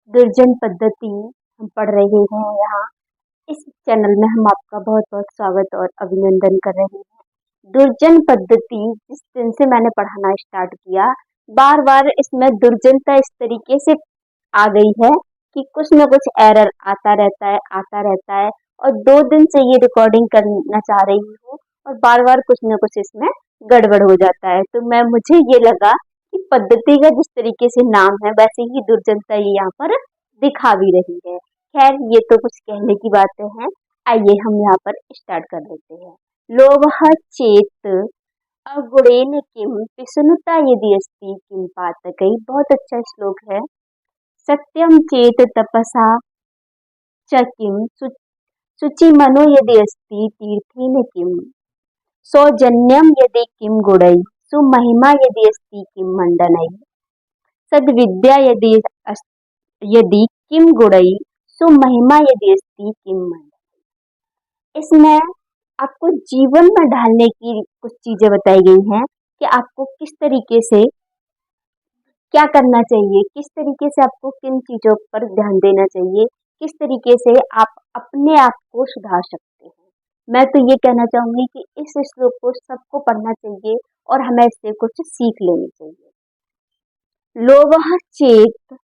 दुर्जन पद्धति हम पढ़ रहे हैं यहाँ। इस चैनल में हम आपका बहुत-बहुत स्वागत और अभिनंदन कर रहे हैं। दुर्जन पद्धति जिस दिन से मैंने पढ़ाना स्टार्ट किया, बार-बार इसमें दुर्जनता इस तरीके से आ गई है कि कुछ न कुछ एरर आता रहता है और 2 दिन से ये रिकॉर्डिंग करना चाह रही हूँ और बार-बार कुछ न कुछ इसमें गड़बड़ हो जाता है। तो मुझे ये लगा कि पद्धति का जिस तरीके से नाम है वैसे ही दुर्जनता ये यहाँ पर दिखा भी रही है। खैर ये तो कुछ कहने की बातें हैं। आइए हम यहाँ पर स्टार्ट कर लेते हैं। लोभः चेत अगुणेन किम पिशुनता यदि अस्ति किम पातकैः। बहुत अच्छा श्लोक है। सत्यम चेत तपसा च किम शुचिमनो यदि अस्ति तीर्थेन किम सौजन्यम यदि किम गुणैः सुमहिमा यदि अस्ति किम मंडनैः सद्विद्या यदि किम गुणैः सुमहिमा यदि अस्ति किम मंडनैः। इसमें आपको जीवन में ढालने की कुछ चीजें बताई गई हैं कि आपको किस तरीके से क्या करना चाहिए, किस तरीके से आपको किन चीजों पर ध्यान देना चाहिए, किस तरीके से आप अपने आप को सुधार सकते हैं। मैं तो ये कहना चाहूंगी कि इस श्लोक को सबको पढ़ना चाहिए और हमें इससे कुछ सीख लेनी चाहिए। लोभः चेत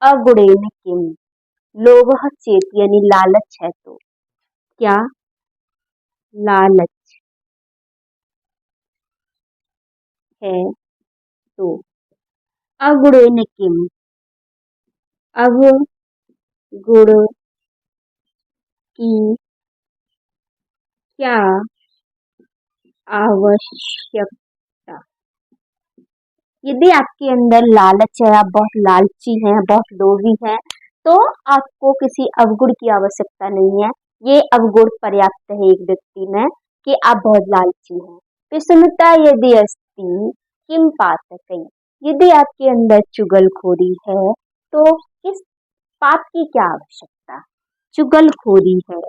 अगुणेन किम। लोभः चेत यानी लालच है तो क्या, लालच है तो अगुणेन किम, अवगुण की क्या आवश्यकता। यदि आपके अंदर लालच है, आप बहुत लालची हैं, बहुत लोभी हैं, तो आपको किसी अवगुण की आवश्यकता नहीं है। ये अवगुण पर्याप्त है एक व्यक्ति में कि आप बहुत लालची हैं। पिशुनता यदि अस्ति किम पातकैः। यदि आपके अंदर चुगलखोरी है तो किस पाप की क्या आवश्यकता। चुगलखोरी है,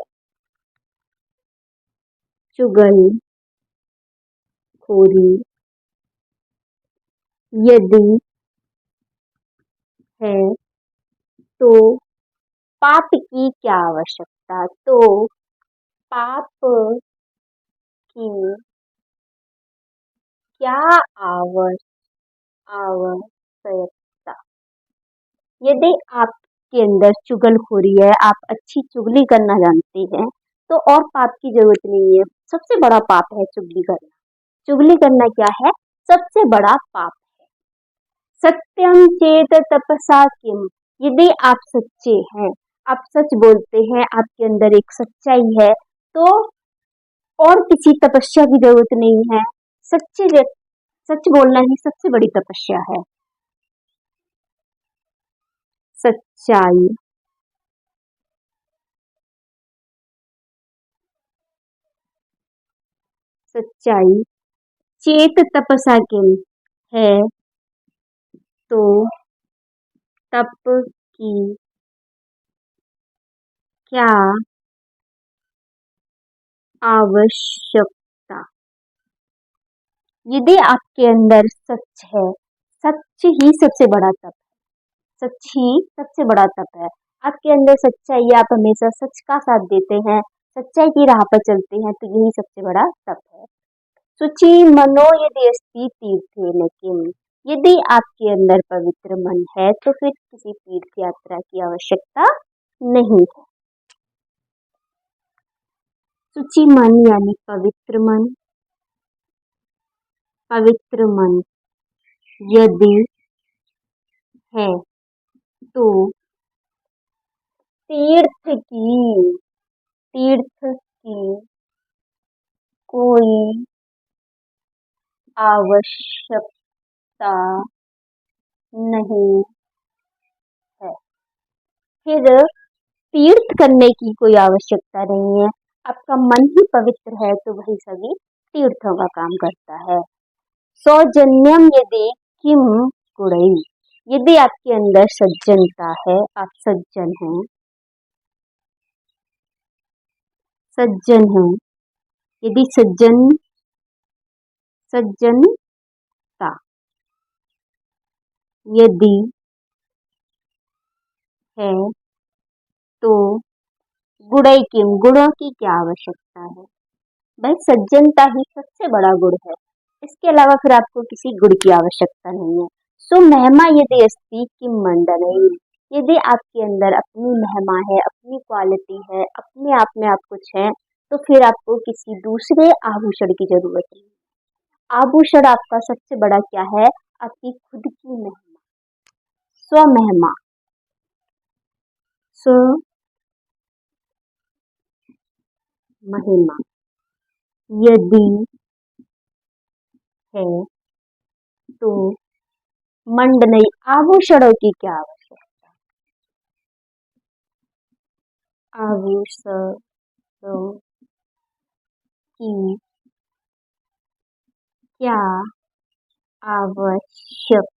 चुगलखोरी यदि है तो पाप की क्या आवश्यकता। तो पाप की क्या आवश्यकता। यदि आपके अंदर चुगलखोरी है, आप अच्छी चुगली करना जानते हैं, तो और पाप की जरूरत नहीं है। सबसे बड़ा पाप है चुगली करना। चुगली करना क्या है, सबसे बड़ा पाप है। सत्यम चेत तपसा किम। यदि आप सच्चे हैं, आप सच बोलते हैं, आपके अंदर एक सच्चाई है, तो और किसी तपस्या की जरूरत नहीं है। सच बोलना ही सबसे बड़ी तपस्या है। सच्चाई, सच्चाई चेत तपसा किम है तो तप की क्या आवश्यकता। यदि आपके अंदर सच है, सच ही सबसे बड़ा तप है। सच ही सबसे बड़ा तप है। आपके अंदर सच्चाई है, आप हमेशा सच का साथ देते हैं, सच्चाई की राह पर चलते हैं, तो यही सबसे बड़ा तप है। शुचि मनो यदि अस्ति तीर्थेन किम। यदि आपके अंदर पवित्र मन है तो फिर किसी तीर्थ यात्रा की आवश्यकता नहीं है। शुचि मन यानी पवित्र मन, पवित्र मन यदि है तो तीर्थ की कोई आवश्यकता नहीं है। फिर तीर्थ करने की कोई आवश्यकता नहीं है। आपका मन ही पवित्र है तो वही सभी तीर्थों का काम करता है। सौजन्यम यदि किम गुणैः। यदि आपके अंदर सज्जनता है, आप सज्जन हैं, सज्जन हैं, यदि सज्जनता यदि है तो गुड़ई किम, गुणों की क्या आवश्यकता है? भाई सज्जनता ही सबसे बड़ा गुण है। इसके अलावा फिर आपको किसी गुण की आवश्यकता नहीं है। सो महिमा यदि अस्ति किम मंडनई, यदि आपके अंदर अपनी महिमा है, अपनी क्वालिटी है, अपने आप में आप कुछ है, तो फिर आपको किसी दूसरे आभूषण की जरूरत नहीं। आभूषण आपका सबसे बड़ा क्या है? आपकी खुद की महिमा, स्व महिमा। स्व महिमा यदि है तो मंडनई, आभूषणों की क्या आवश्यकता? आभूषणों की क्या आवश्यकता?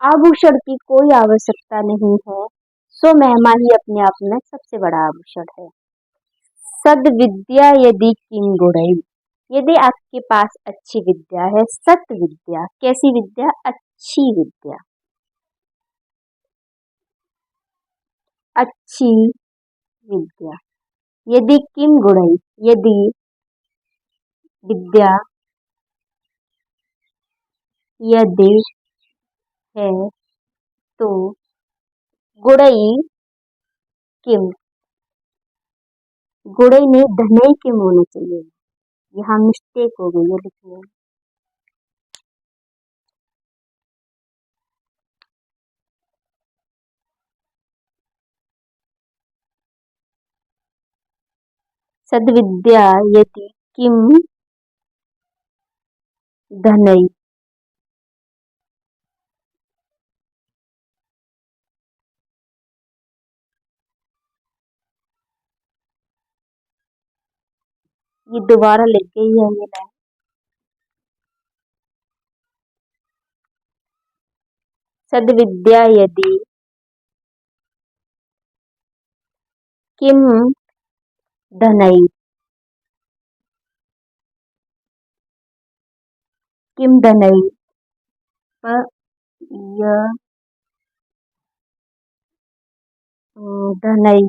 आभूषण की कोई आवश्यकता नहीं है। सो महिमा ही अपने आप में सबसे बड़ा आभूषण है। सद विद्या यदि किम गुणई, यदि आपके पास अच्छी विद्या है, सत विद्या, कैसी विद्या? अच्छी विद्या, अच्छी विद्या। यदि किम गुणई, यदि विद्या, यदि है तो गुणई किम, गुणई नहीं धनई किम होना चाहिए। यहाँ मिस्टेक हो गई है लिखने में। सद्विद्या यदि किम धनई, ये दोबारा लिख गई है ये लाइन। सद्विद्या यदि किम धनई, किम धनई प य धनई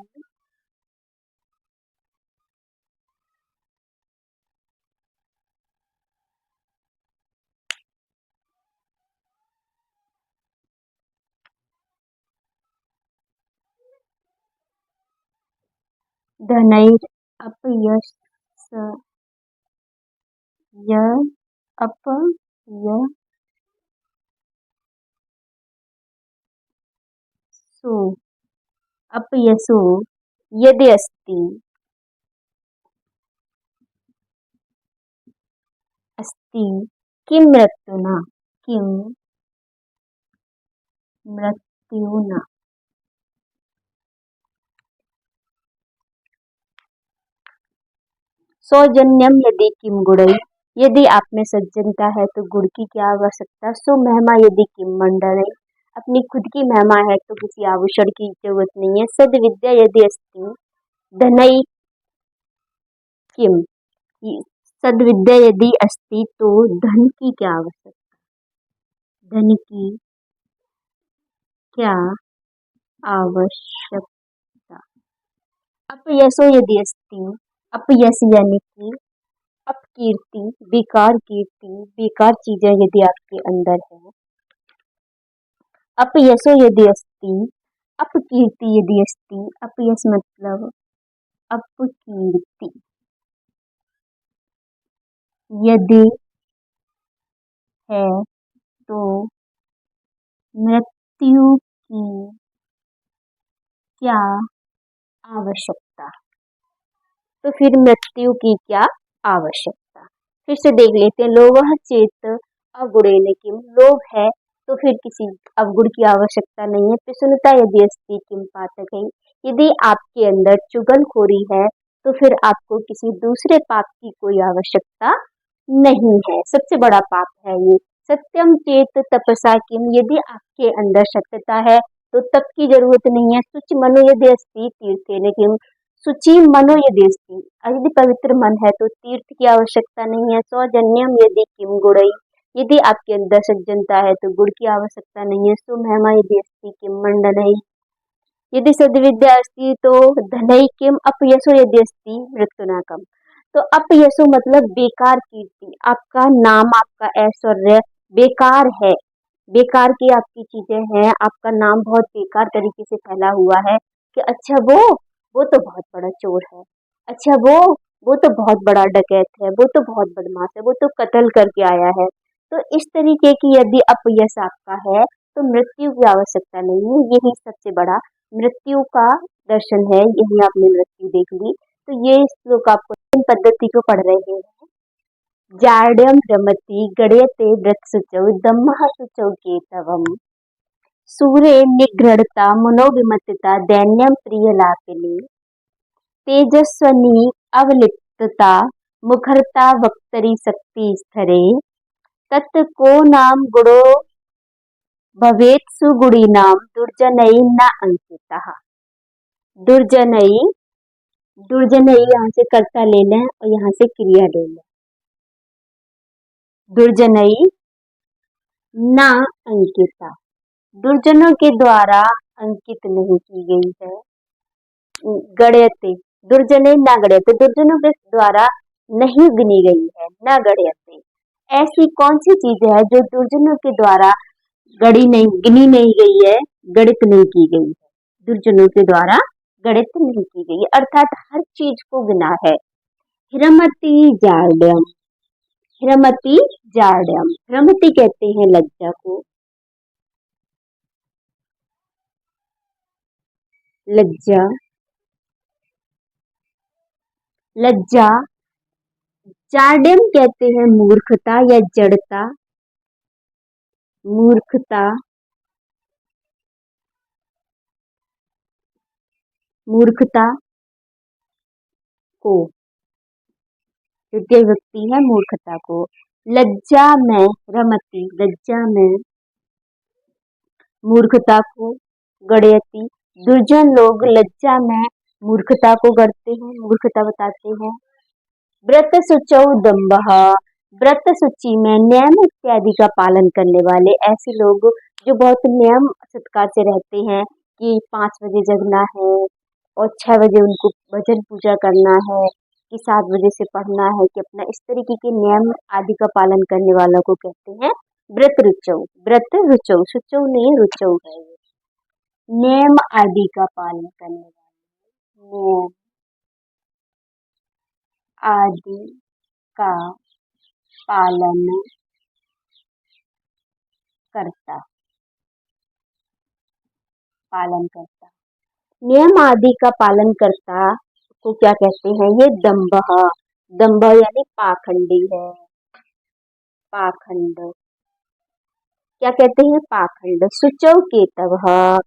धनैर अपयश य अपयसो अपयसो यदि अस्ति, अस्ति किम मृत्युना, किम मृत्युना। सौजन्यम यदि किम गुणई, यदि आप में सज्जनता है तो गुण की क्या आवश्यकता? सो महिमा यदि किम मंडलई, अपनी खुद की महिमा है तो किसी आभूषण की जरूरत नहीं है। सद विद्या यदि अस्ति धनई किम, सद विद्या यदि अस्ति तो धन की क्या आवश्यकता? धन की क्या आवश्यकता? अपयसो यदि अस्ति, अपयस यानी कि अपकीर्ति, बेकार कीर्ति, बेकार चीजें यदि आपके अंदर है। अपयसो यदि अस्ति, अपकीर्ति यदि अस्ति, अपयस मतलब अपकीर्ति यदि है तो मृत्यु की क्या आवश्यकता? तो फिर मृत्यु की क्या आवश्यकता? फिर से देख लेते हैं। लोभः चेत अगुणेन किम, लोभ है तो फिर किसी अवगुण की आवश्यकता नहीं है। प्रसन्नता यदि अस्ति किम पातकई, यदि आपके अंदर चुगलखोरी है तो फिर आपको किसी दूसरे पाप की कोई आवश्यकता नहीं है। सबसे बड़ा पाप है ये। सत्यम चेत तपसा किम, यदि आपके अंदर सत्यता है तो तप की जरूरत नहीं है। शुचि मनो यदि अस्ति तीर्थेन किम, शुचि मनो यदि अस्ति, यदि पवित्र मन है तो तीर्थ की आवश्यकता नहीं है। सौजन्यम यदि किम गुणई, यदि आपके अंदर सज्जनता है तो गुड़ की आवश्यकता नहीं है। सुमहमा यदि अस्ति किम मंडनैः, यदि सद्विद्या अस्ति तो धनैः किम अपयशो यदि अस्ति मृत्युना कम। तो अपयशो मतलब बेकार कीर्ति, आपका नाम, आपका ऐश्वर्य बेकार है, बेकार की आपकी चीजें हैं, आपका नाम बहुत बेकार तरीके से फैला हुआ है कि अच्छा वो तो बहुत बड़ा चोर है, अच्छा वो तो बहुत बड़ा डकैत है, वो तो बहुत बदमाश है, वो तो कत्ल करके आया है। तो इस तरीके की यदि अपयश आपका है तो मृत्यु की आवश्यकता नहीं है। यही सबसे बड़ा मृत्यु का दर्शन है, यही आपने मृत्यु देख ली। तो ये श्लोक आपको इन पद्धति को पढ़ रहे हैं। जाड्यम रमति गणयते वृत्सुचौ दम्मः शुचौ केतवम् सूरे निगृढ़ता मनोविमत्तता दैन्यम प्रियलापिनी तेजस्वनी अवलिप्तता मुखरता वक्तरी शक्ति स्थरे तत् को नाम गुणो भवेत् सुगुणीनां दुर्जनैः न अंकितः। दुर्जनैः, दुर्जनैः यहाँ से कर्ता ले लें और यहाँ से क्रिया ले लें। दुर्जनैः न अंकिता, दुर्जनों के द्वारा अंकित नहीं की गई है। गणयते, दुर्जने न गणयते, दुर्जनों के द्वारा नहीं गिनी गई है। न गणयते, ऐसी कौन सी चीज है जो दुर्जनों के द्वारा गिनी नहीं गई है, गणित नहीं की गई है, दुर्जनों के द्वारा गणित नहीं की गई है, अर्थात हर चीज को गिना है। हिरमति जाड्यम, हिरमति जाड्यम, हिरमति कहते हैं लज्जा को, लज्जा, लज्जा। जाड्यम कहते हैं मूर्खता या जड़ता, मूर्खता, मूर्खता को, तृतीय व्यक्ति है मूर्खता को। लज्जा में रमति, लज्जा में मूर्खता को गणयति, दुर्जन लोग लज्जा में मूर्खता को गढ़ते हैं, मूर्खता बताते हैं। व्रत शुचौ दम्भः, व्रत सूची में नियम इत्यादि का पालन करने वाले ऐसे लोग जो बहुत नियम सत्कार से रहते हैं कि 5 बजे जगना है और 6 बजे उनको भजन पूजा करना है कि 7 बजे से पढ़ना है, कि अपना इस तरीके के नियम आदि का पालन करने वालों को कहते हैं व्रत रुचौ। व्रत रुचौ, सुचौ नहीं रुचौ है ये। नियम आदि का पालन करने वाले, नियम आदि का पालन करता, पालन करता, नियम आदि का पालन करता को क्या कहते हैं? ये दंभः, दंभ यानी पाखंडी है, पाखंड, क्या कहते हैं? पाखंड। शुचौ केतवः,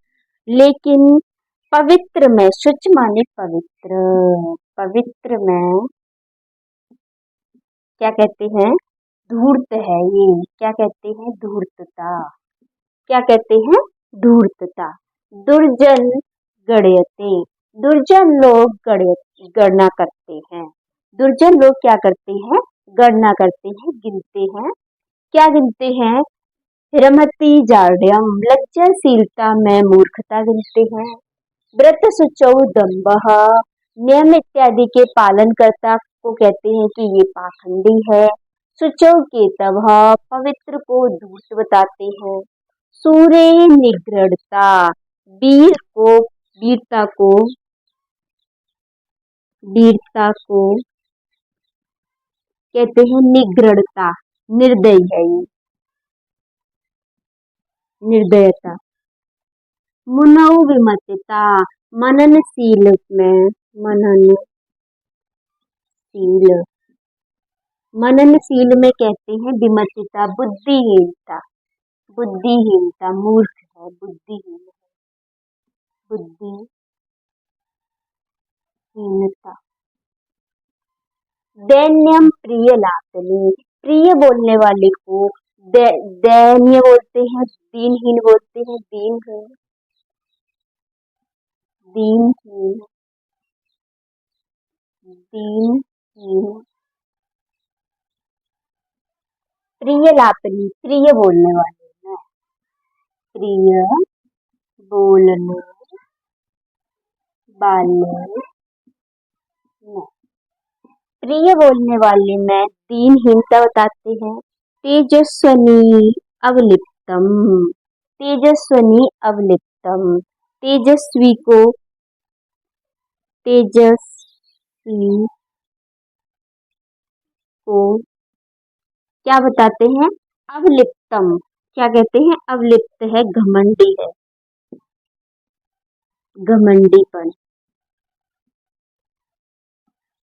लेकिन पवित्र में, शुच माने पवित्र, पवित्र में क्या कहते हैं? धूर्त है ये, क्या कहते हैं? धूर्तता, क्या कहते हैं? धूर्तता। दुर्जन गणयते, दुर्जन लोग गणना करते हैं, दुर्जन लोग क्या करते हैं? गणना करते हैं, गिनते हैं। क्या गिनते हैं? हिरमति जाड्यम, लज्जाशीलता में मूर्खता गिनते हैं। व्रत शुचौ दम्भः, नियम इत्यादि के पालन करता को कहते हैं कि ये पाखंडी है। शुचौ केतवः, पवित्र को धूर्त बताते हैं। सूरे निगृढ़ता, वीर को, वीरता को, वीरता को कहते हैं निगृढ़ता, निर्दयी है ये, निर्दयता। मुनौ विमतिता, मननशील में, मननशील, मननशील में कहते हैं विमतिता, बुद्धिहीनता, बुद्धिहीनता, मूर्ख है, बुद्धिहीन है, बुद्धिहीनता। दैन्यम प्रिय लातनी, प्रिय बोलने वाले को दैन्य बोलते हैं, दीनहीन बोलते हैं, दीनहीन, दीनहीन, दीनहीन। प्रिय लापनी, प्रिय बोलने वाले में, प्रिय बोलने वाले में, प्रिय बोलने वाले में दीनहीनता बताते हैं। तेजस्वनी अवलिप्तम, तेजस्वनी अवलिप्तम, तेजस्वी को, तेजस्वी को क्या बताते हैं? अवलिप्तम। क्या कहते हैं? अवलिप्त है, घमंडी है, घमंडीपन।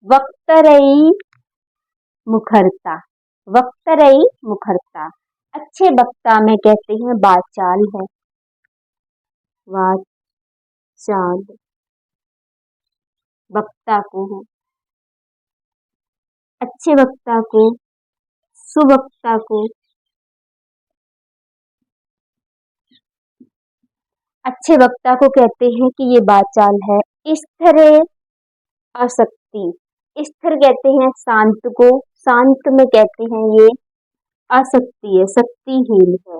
वक्तरई मुखरता, वक्तरई मुखरता, अच्छे वक्ता में कहते हैं वाचाल है, वाचाल, वक्ता को है, अच्छे वक्ता को, सुवक्ता को, अच्छे वक्ता को कहते हैं कि ये वाचाल है। स्थिर असक्ति, स्थिर कहते हैं शांत को, शांत में कहते हैं ये असक्ति है, शक्तिहीन है,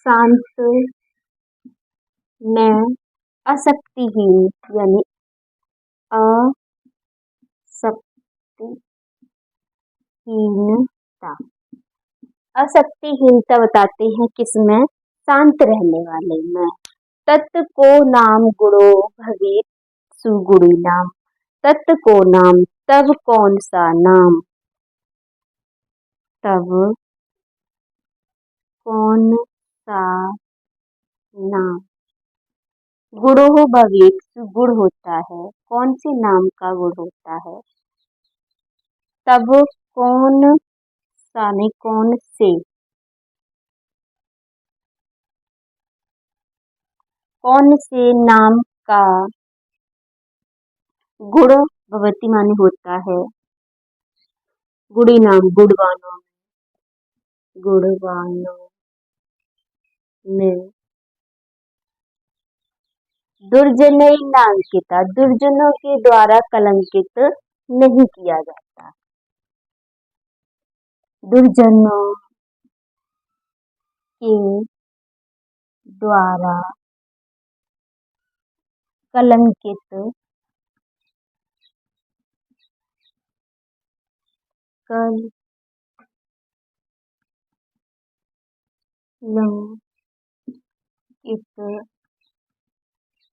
शांत में अशक्तिहीन यानी अशक्तिहीनता, अशक्तिहीनता बताते हैं किसमें? शांत रहने वाले में। तत् को नाम गुणो भवेत सुगुणी नाम, तत् को नाम तब कौन सा नाम, तब कौन सा नाम, गुणो भवेत सुगुण होता है, कौन से नाम का गुण होता है? तब कौन सा नहीं, कौन से, कौन से नाम का गुण भवती माने होता है, गुड़ी नाम, गुणवानों, गुणवानों में, दुर्जनई नांकिता, दुर्जनों के द्वारा कलंकित नहीं किया जाता, दुर्जनों के द्वारा कलंकित, कलंकित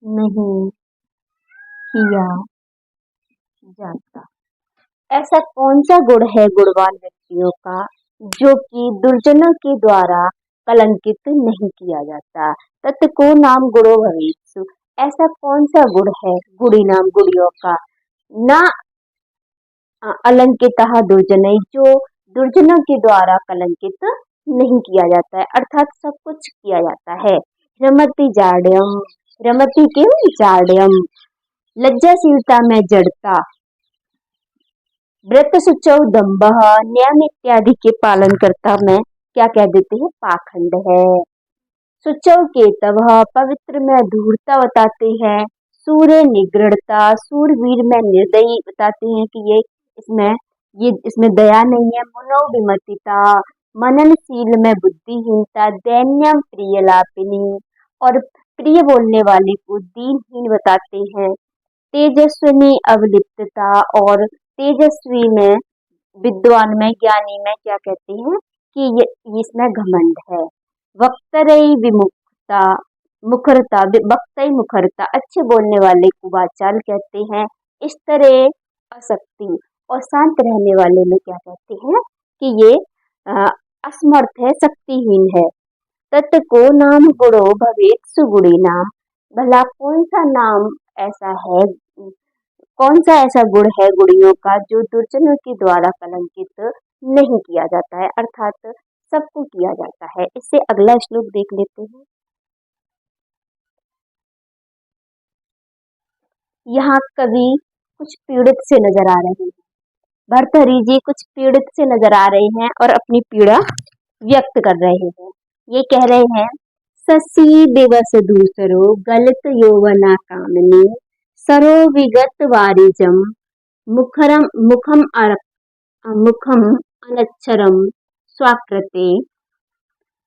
नहीं किया जाता। ऐसा कौन सा गुण है गुणवान व्यक्तियों का जो कि दुर्जनों के द्वारा कलंकित नहीं किया जाता? तत् को नाम गुणो भवेत्सु, ऐसा कौन सा गुण है गुणी नाम गुड़ियों का? ना अलंकितः दुर्जनई, जो दुर्जनों के द्वारा कलंकित नहीं किया जाता है, अर्थात सब कुछ किया जाता है। रमति जाड्यम, रमति किम जाड्यम, लज्जाशीलता में जड़ता, व्रत शुचौ दम्भः, नियम इत्यादि के पालन करता में क्या कह देते हैं? पाखंड है। शुचौ केतवः, पवित्र में धूर्ता बताते हैं। सूर्य निगृढ़ता, सूरवीर में निर्दयी बताते हैं कि ये इसमें दया नहीं है। मनोविमतिता, मननशील में बुद्धिहीनता। दैन्यम प्रियलापिनी, और प्रिय बोलने वाले को दीनहीन बताते हैं। तेजस्विनी अवलिप्तता, और तेजस्वी में, विद्वान में, ज्ञानी में क्या कहते हैं कि ये इसमें घमंड है। वक्तरई विमुखता, मुखरता, वक्तई मुखरता, अच्छे बोलने वाले को वाचाल कहते हैं। इस तरह असक्ति, और शांत रहने वाले में क्या कहते हैं कि ये असमर्थ है, शक्तिहीन है। तत् को नाम गुणो भवेत सुगुणी नाम, भला कौन सा नाम ऐसा है, कौन सा ऐसा गुण है गुणियों का जो दुर्जनों के द्वारा कलंकित नहीं किया जाता है, अर्थात सबको किया जाता है। इससे अगला श्लोक देख लेते हैं। यहाँ कवि कुछ पीड़ित से नजर आ रहे हैं, भर्तहरि जी कुछ पीड़ित से नजर आ रहे हैं और अपनी पीड़ा व्यक्त कर रहे हैं। ये कह रहे हैं, ससी दिवस दूसरो गलत यौवना कामनी, सरो विगत वारिजम, मुखम अनक्षरम स्वाकृते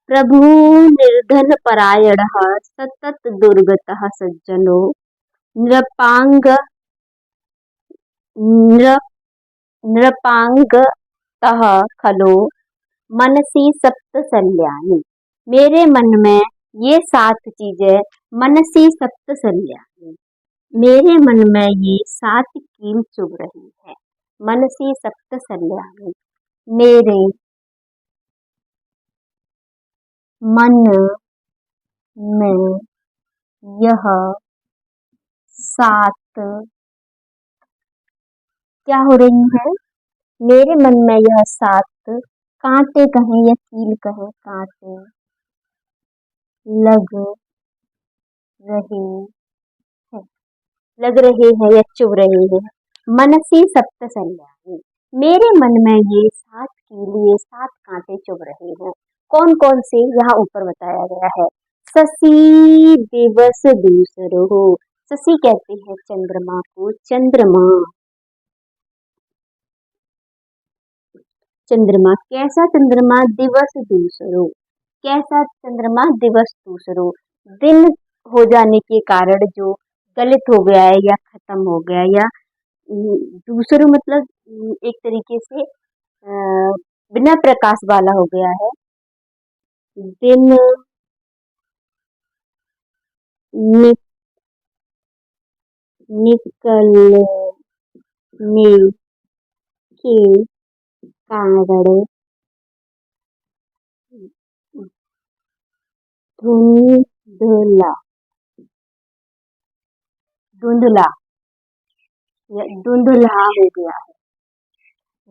प्रभु निर्धन परायणः सतत दुर्गतः सज्जनो नृपांग नृ नृपांगतः खलो मनसी सप्त सल्यानी। मेरे मन में ये 7 चीजें मनसी सप्त सल्यानी, मेरे मन में ये 7 कील चुभ रही है। मनसी सप्त सल्यानी, मेरे मन में यह 7 क्या हो रही है? मेरे मन में यह 7 कांटे कहें या कील कहें, कांटे लग रहे हैं, लग रहे हैं या चुभ रहे हैं। मनसी सप्त सल्यानी, मेरे मन में ये 7 कील, ये 7 कांटे चुभ रहे हैं। कौन कौन से? यहाँ ऊपर बताया गया है। शशि दिवस दूसरो, शशि कहते हैं चंद्रमा को, चंद्रमा। चंद्रमा कैसा? चंद्रमा दिवस दूसरो, कैसा चंद्रमा? दिवस दूसरो, दिन हो जाने के कारण जो गलित हो गया है या खत्म हो गया, या दूसरो मतलब एक तरीके से बिना प्रकाश वाला हो गया है। दिन निकलने के कारण धुंधला धुंधला या धुंधला हो गया है।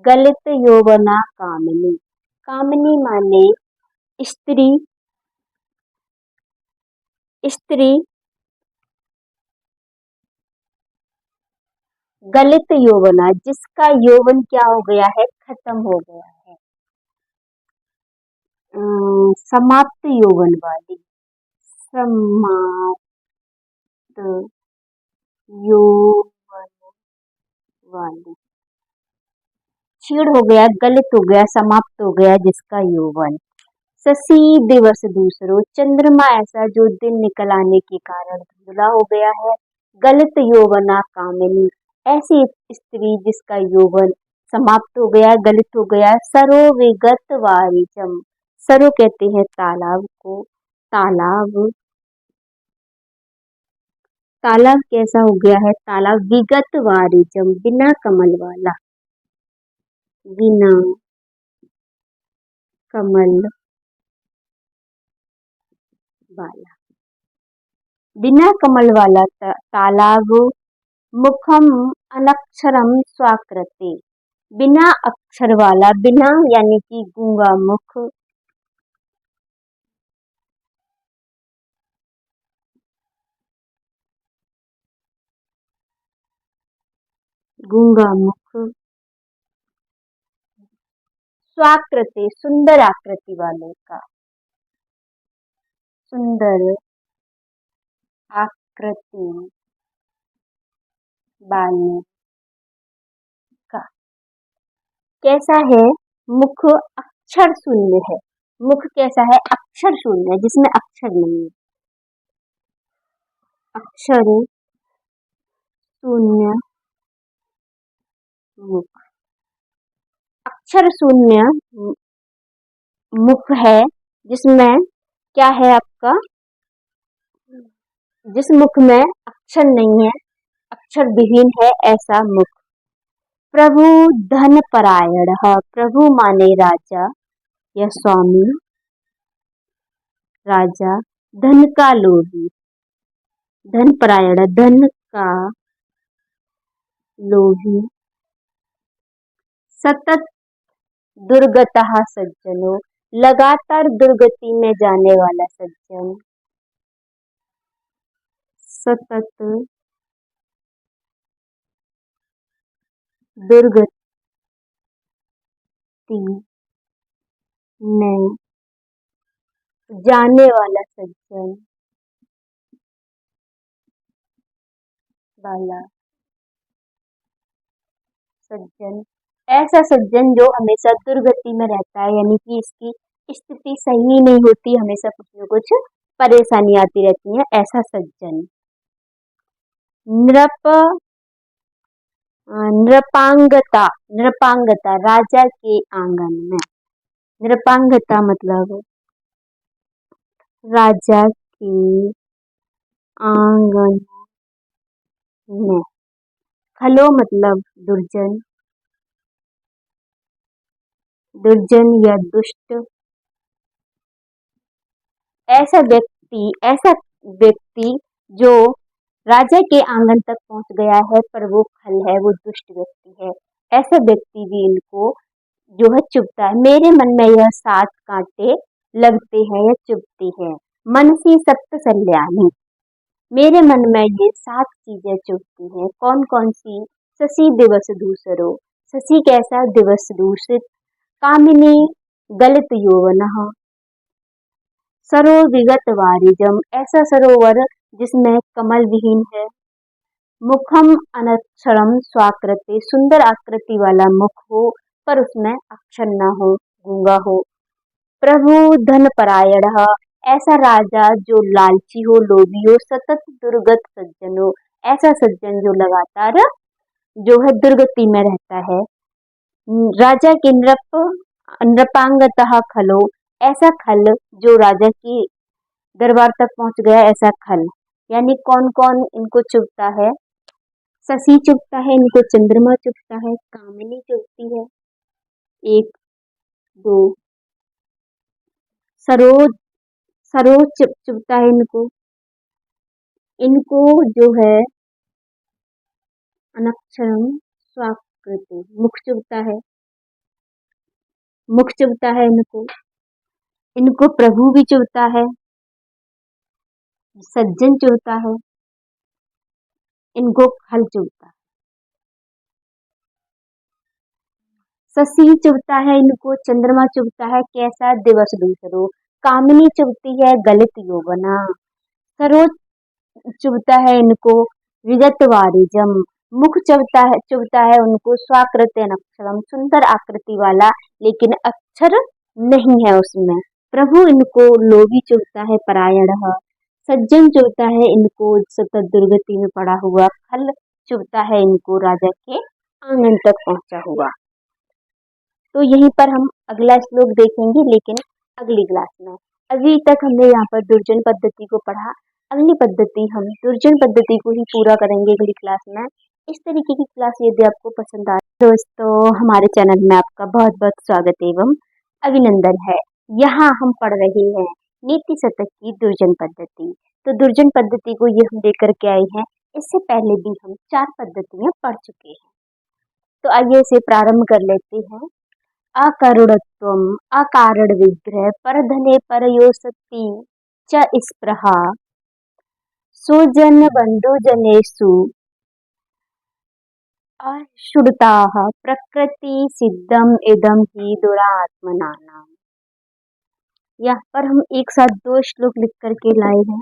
गलित यौवना कामिनी, कामिनी माने स्त्री, स्त्री। गलित यौवना, जिसका यौवन क्या हो गया है? खत्म हो गया है। समाप्त यौवन वाली, समाप्त यौवन वाली, क्षीण हो गया, गलित हो गया, समाप्त हो गया जिसका यौवन। शशि दिवस दूसरो, चंद्रमा ऐसा जो दिन निकल आने के कारण धुंधला हो गया है। गलित यौवना कामिनी, ऐसी स्त्री जिसका यौवन समाप्त हो गया, गलित हो गया। सरो विगत वारिचम, सरो कहते हैं तालाब को, तालाब। तालाब कैसा हो गया है? तालाब विगत वारिचम, बिना कमल वाला, बिना कमल वाला, बिना कमल वाला तालाब। मुखम अनक्षरम स्वाकृते, बिना अक्षर वाला, बिना यानी कि गूंगा मुख, गूंगा मुख। स्वाकृते सुंदर आकृति वाले का, सुंदर आकृति वाले का। कैसा है? मुख अक्षर शून्य है, मुख कैसा है? अक्षर शून्य है, जिसमें अक्षर नहीं है, अक्षर शून्य मुख, अक्षर शून्य मुख है, जिसमें क्या है आपका? जिस मुख में अक्षर नहीं है, अक्षर विहीन है, ऐसा मुख। प्रभु धन परायण, प्रभु माने राजा या स्वामी, राजा धन का लोभी, धन परायण धन का लोभी। सतत दुर्गतः सज्जनो, लगातार दुर्गति में जाने वाला सज्जन। सतत दुर्गति में जाने वाला सज्जन, वाला सज्जन ऐसा सज्जन जो हमेशा दुर्गति में रहता है, यानी कि इसकी स्थिति सही नहीं होती, हमेशा कुछ न कुछ परेशानी आती रहती है, ऐसा सज्जन। नृप नृपांगता, नृपांगता राजा के आंगन में। नृपांगता मतलब राजा के आंगन में। खलो मतलब दुर्जन, दुर्जन या दुष्ट। ऐसा व्यक्ति जो राजा के आंगन तक पहुंच गया है पर वो खल है, वो दुष्ट व्यक्ति है, ऐसा व्यक्ति भी इनको जो है चुभता है। मेरे मन में यह 7 कांटे लगते हैं या चुभती है, मन सी सप्त सल्यानी। मेरे मन में ये 7 चीजें चुभती हैं। कौन कौन सी? शशि दिवस दूसरो, शशि कैसा? दिवस दूषित। कामिनी गलित यौवनः, सरोविगत वारिजम, ऐसा सरोवर जिसमें कमल विहीन है। मुखम अनक्षरम स्वाकृति, सुंदर आकृति वाला मुख हो पर उसमें अक्षर न हो, गूंगा हो। प्रभु धन परायण, ऐसा राजा जो लालची हो, लोभी हो। सतत दुर्गत सज्जन हो, ऐसा सज्जन जो लगातार जो है दुर्गति में रहता है। राजा के नृपांगतः खलो, ऐसा खल जो राजा की दरबार तक पहुंच गया, ऐसा खल। यानी कौन कौन इनको चुभता है? शशि चुभता है इनको, चंद्रमा चुभता है, कामिनी चुभती है, 1 2। सरोज, सरोज चुभता है इनको, इनको जो है अनक्षरम स्वाकृति, मुख चुभता है, मुख चुभता है इनको। इनको प्रभु भी चुभता है, सज्जन चुभता है, इनको खल चुभता है। शशि चुभता है इनको, चंद्रमा चुभता है, कैसा? दिवस दूसरो। कामिनी चुभती है, गलित यौवना। सरोज चुभता है इनको, विगत वारिजम। मुख चुभता है उनको, स्वाकृत अक्षरम, सुंदर आकृति वाला लेकिन अक्षर नहीं है उसमें। प्रभु इनको लोभी चुभता है, परायण। सज्जन चुभता है इनको, सतत दुर्गति में पड़ा हुआ। खल चुभता है इनको, राजा के आंगन तक पहुंचा हुआ। तो यहीं पर हम अगला श्लोक देखेंगे, लेकिन अगली क्लास में। अभी तक हमने यहाँ पर दुर्जन पद्धति को पढ़ा, अगली पद्धति हम दुर्जन पद्धति को ही पूरा करेंगे अगली क्लास में। इस तरीके की क्लास यदि आपको पसंद आए दोस्तों, हमारे चैनल में आपका बहुत बहुत स्वागत एवं अभिनंदन है। यहाँ हम पढ़ रहे हैं नीति शतक की दुर्जन पद्धति। तो दुर्जन पद्धति को ये हम लेकर के आए हैं, इससे पहले भी हम 4 पद्धतियां पढ़ चुके हैं। तो आइए इसे प्रारंभ कर लेते हैं। अकरुणत्वम्, अकारण विग्रह, परधने परयोषति च स्पृहा, सुजन बंधुजनेषु अशुद्धताः, प्रकृति सिद्धम इदम ही दुरात्मनानाम्। यहाँ पर हम एक साथ 2 श्लोक लिख करके लाए हैं।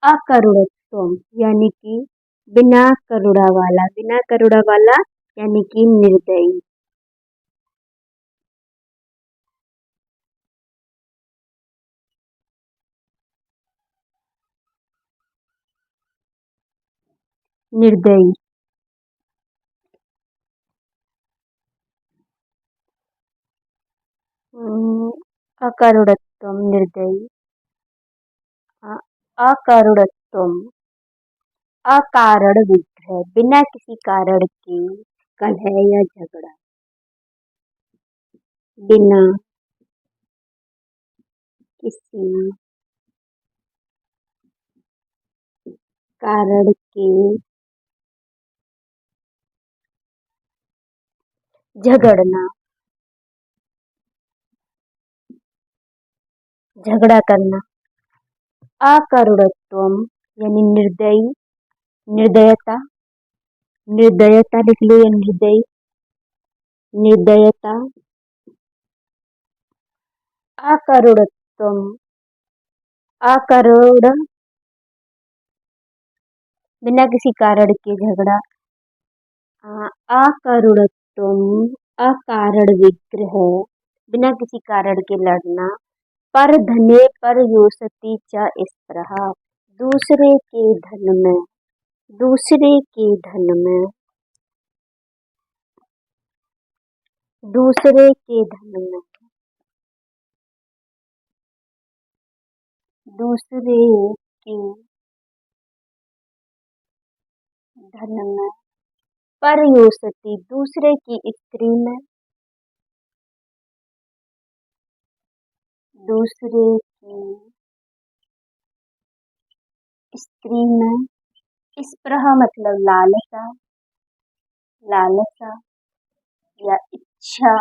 अकरुणत्वम् यानी कि बिना करुणा वाला, बिना करुणा वाला यानी कि निर्दयी। निर्दयी, अकरुणत्वम् निर्दयी, अकरुणत्वम् अकारण विग्रह, बिना किसी कारण के कलह या झगड़ा, बिना किसी कारण के झगड़ना, झगड़ा करना। अकरुणत्वम यानी निर्दयी, निर्दयता, निर्दयता लिख लो या निर्दयी, निर्दयता। अकरुणत्वम, अकरुण बिना किसी कारण के झगड़ा, अकरुणत्वम तुम अकारण विग्रह, बिना किसी कारण के लड़ना, पर धने पर योषति च स्पृहा, दूसरे के धन में, दूसरे के धन में, दूसरे के धन में, दूसरे के धन में, पर योषति, दूसरे की स्त्री में, दूसरे की स्त्री में, स्पृहा मतलब लालसा, लालसा या इच्छा।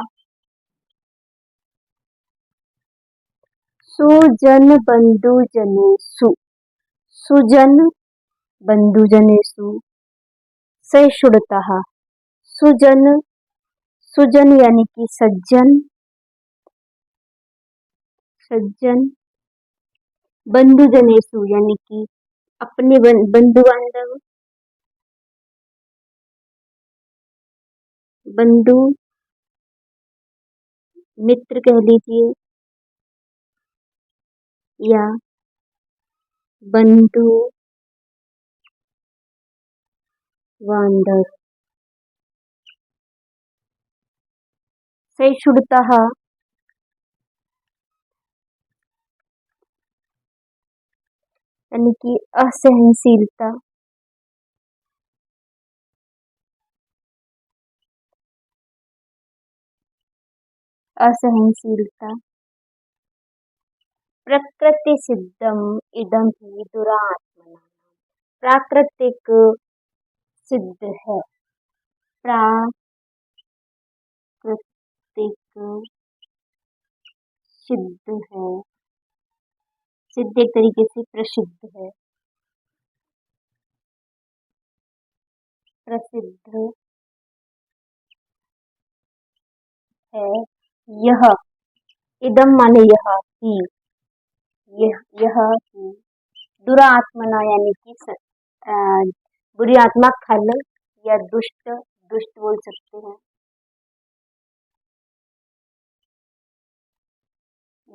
सुजन बंधु जनेषु, सुजन बंधु जनेषु, सहिष्णुतः, सुजन, सुजन यानी कि सज्जन, सज्जन, बंधु जनेषु यानी कि अपने बंधु बांधव, बंधु मित्र कह लीजिए, या बंधु बांधव, सहिष्णुतः यानी कि असहनशीलता, असहनशीलता, प्रकृति सिद्धम इदम ही दुरात्मना, प्राकृतिक सिद्ध है, प्राकृतिक सिद्ध है, सिद्ध एक तरीके से प्रसिद्ध है, प्रसिद्ध है, यह, इदम माने यह ही, यह ही, दुरात्मना यानी कि बुरी आत्मा, खल या दुष्ट, दुष्ट बोल सकते हैं,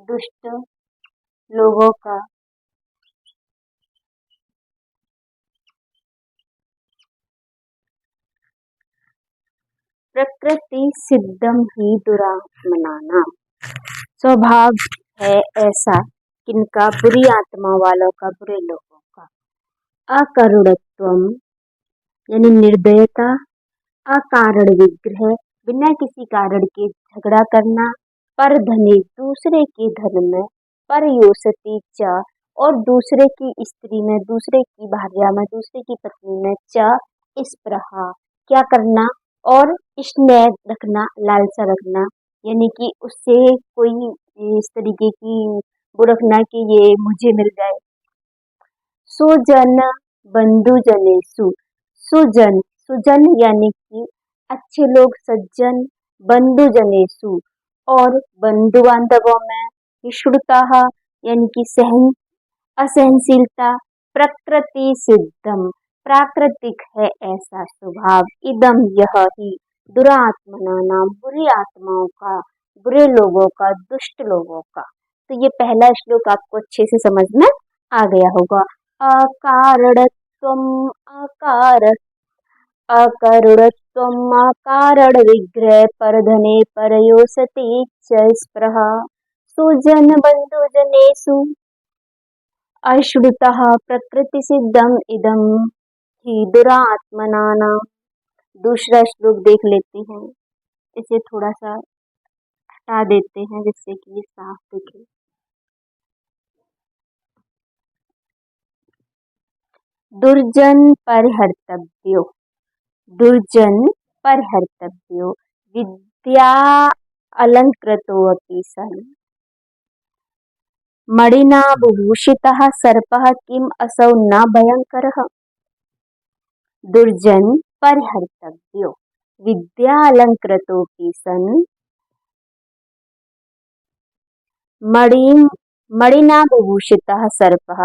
दुष्ट लोगों का, प्रकृति सिद्धम ही दुरात्मना, स्वभाव है ऐसा किनका, बुरी आत्मा वालों का, बुरे लोगों का। अकरुणत्वम यानी निर्दयता, अकारण विग्रह बिना किसी कारण के झगड़ा करना, पर धने दूसरे के धन में, पर योषति च और दूसरे की स्त्री में, दूसरे की भार्या में, दूसरे की पत्नी में, च स्पृहा क्या करना, और स्नेह रखना, लालसा रखना, यानी कि उससे कोई इस तरीके की वो रखना कि ये मुझे मिल जाए। सुजन बंधु जनेषु, सुजन, सुजन यानी कि अच्छे लोग, सज्जन, बंधु जनेषु और बंधु बांधवों में, विषुणता यानी कि सहन, असहनशीलता, प्रकृति सिद्धम प्राकृतिक है ऐसा स्वभाव, इदम यह ही, दुरात्मना नाम बुरी आत्माओं का, बुरे लोगों का, दुष्ट लोगों का। तो ये पहला श्लोक आपको अच्छे से समझ में आ गया होगा। अकारणत्वम अकार, अकरुणत्वम अकारण विग्रह, परधने परयोषति च स्पृहा, सुजन बंधु जनेषु, अश्रुतः प्रकृति सिद्धम इदम ही दुरात्मना नाम। दूसरा श्लोक देख लेते हैं, इसे थोड़ा सा हटा देते हैं जिससे कि ये साफ दिखे। दुर्जन परिहर्तव्यो, दुर्जन परिहर्तव्यो, विद्या अलंकृतोऽपि सन्, मणिना विभूषितः सर्पः किम असौ न भयंकरः। दुर्जन परिहर्तव्यो, विद्या अलंकृतोऽपि सन्, मणिना विभूषितः सर्पः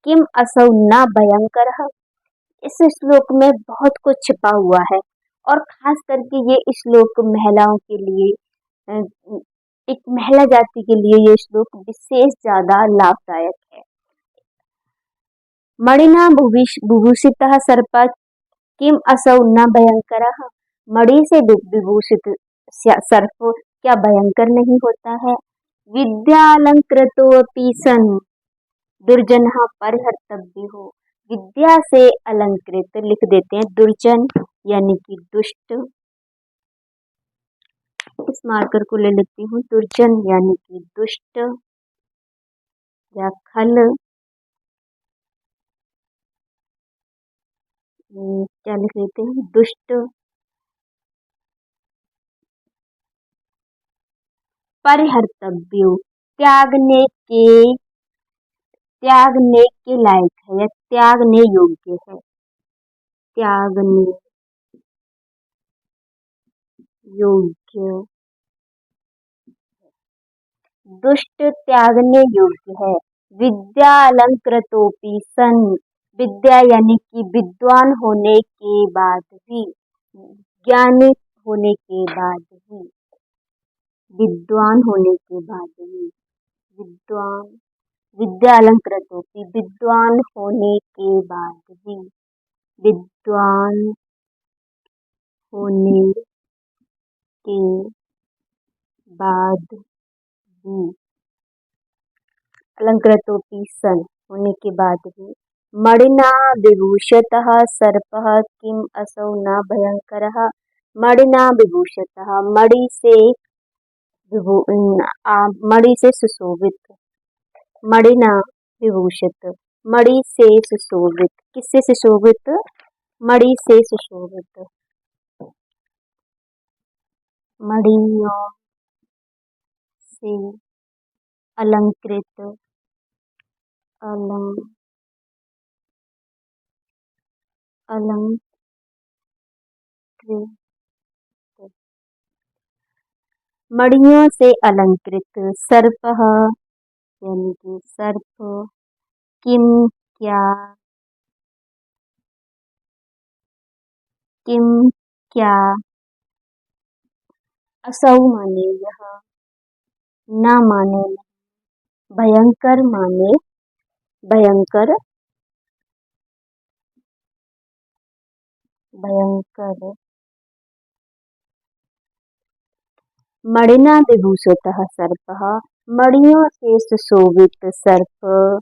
किम असौ न भयंकरः। इस श्लोक में बहुत कुछ छिपा हुआ है और खास करके ये श्लोक महिलाओं के लिए अ, एक महिला जाति के लिए ये श्लोक विशेष ज्यादा लाभदायक है। मणिना विभूषितः सर्प किम असौ न भयंकरः। मणि से विभूषित सर्प क्या भयंकर नहीं होता है। विद्यालंकृतोऽपि सन् दुर्जनः परिहर्तव्यो। विद्या से अलंकृत लिख देते हैं दुर्जन यानी कि दुष्ट। इस मार्कर को ले लेती हूँ। दुर्जन यानी कि दुष्ट या खल। क्या लिख लेते हैं, दुष्ट। परिहर्तव्यो त्यागने के लायक है या त्यागने योग्य है। त्यागने योग्य, दुष्ट त्यागने योग्य है। विद्या अलंकृतोपि सन, विद्या यानी कि विद्वान होने के बाद भी, ज्ञानी होने के बाद भी, विद्वान होने के बाद भी, विद्वान, विद्या अलंकृतोपि विद्वान होने के बाद भी, विद्वान होने के बाद भी, अलंकृतोपि सन होने के बाद भी। मणिना विभूषितः सर्पः किम असौ न भयंकरः। मणिना विभूषितः, मणि से सुशोभित। मणिना विभूषित, मणि से सुशोभित, किससे सुशोभित, मणि से सुशोभित, मणियों से अलंकृत, अलंकृत, मणियों से अलंकृत सर्पः यानी कि सर्प, किम क्या, किम क्या, असौ माने यह, न माने नहीं, भयंकर माने भयंकर, भयंकर। मणिना विभूषितः सर्पः, मणियों से सुशोभित सर्प।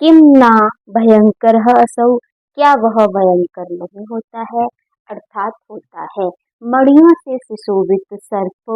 किम ना भयंकर असौ, क्या वह भयंकर नहीं होता है, अर्थात होता है। मणियों से सुशोभित सर्प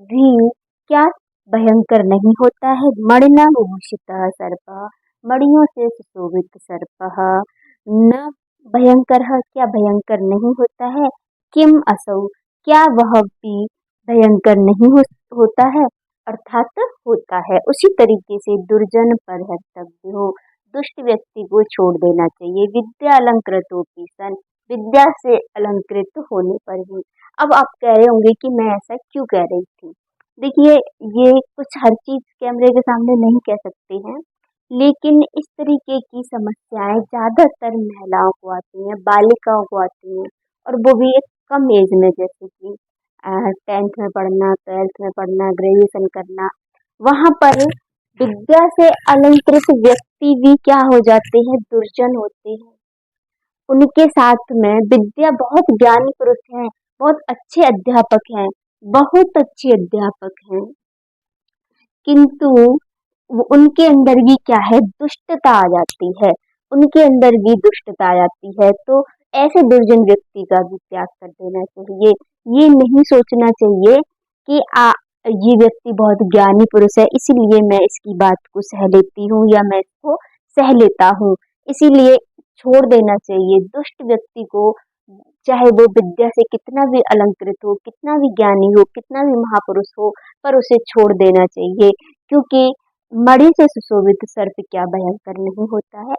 भी क्या भयंकर नहीं होता है। मणिना विभूषितः सर्पः, मणियों से सुशोभित सर्पः न भयंकर, क्या भयंकर नहीं होता है। किम असौ, क्या वह भी भयंकर नहीं होता है, अर्थात होता है। उसी तरीके से दुर्जन परिहर्तव्य हो, दुष्ट व्यक्ति को छोड़ देना चाहिए। विद्या अलंकृतोपि सन, विद्या से अलंकृत होने पर भी। अब आप कह रहे होंगे कि मैं ऐसा क्यों कह रही थी। देखिए, ये कुछ हर चीज कैमरे के सामने नहीं कह सकते हैं, लेकिन इस तरीके की समस्याएं ज्यादातर महिलाओं को आती हैं, बालिकाओं को आती हैं, और वो भी एक कम एज में, जैसे कि 10th में पढ़ना, 12th में पढ़ना, ग्रेजुएशन करना। वहां पर विद्या से अलंकृत व्यक्ति भी क्या हो जाते हैं, दुर्जन होते हैं। उनके साथ में विद्या, बहुत ज्ञानी पुरुष हैं, बहुत अच्छे अध्यापक हैं, बहुत अच्छे अध्यापक हैं, किंतु उनके अंदर भी क्या है, दुष्टता आ जाती है। उनके अंदर भी दुष्टता आ जाती है, तो ऐसे दुर्जन व्यक्ति का भी त्याग कर देना चाहिए। ये नहीं सोचना चाहिए कि ये व्यक्ति बहुत ज्ञानी पुरुष है, इसीलिए मैं इसकी बात को सह लेती हूँ या मैं इसको सह लेता हूँ, इसीलिए छोड़ देना चाहिए। दुष्ट व्यक्ति को, चाहे वो विद्या से कितना भी अलंकृत हो, कितना भी ज्ञानी हो, कितना भी महापुरुष हो, पर उसे छोड़ देना चाहिए, क्योंकि मणि से सुशोभित सर्प क्या भयंकर नहीं होता है।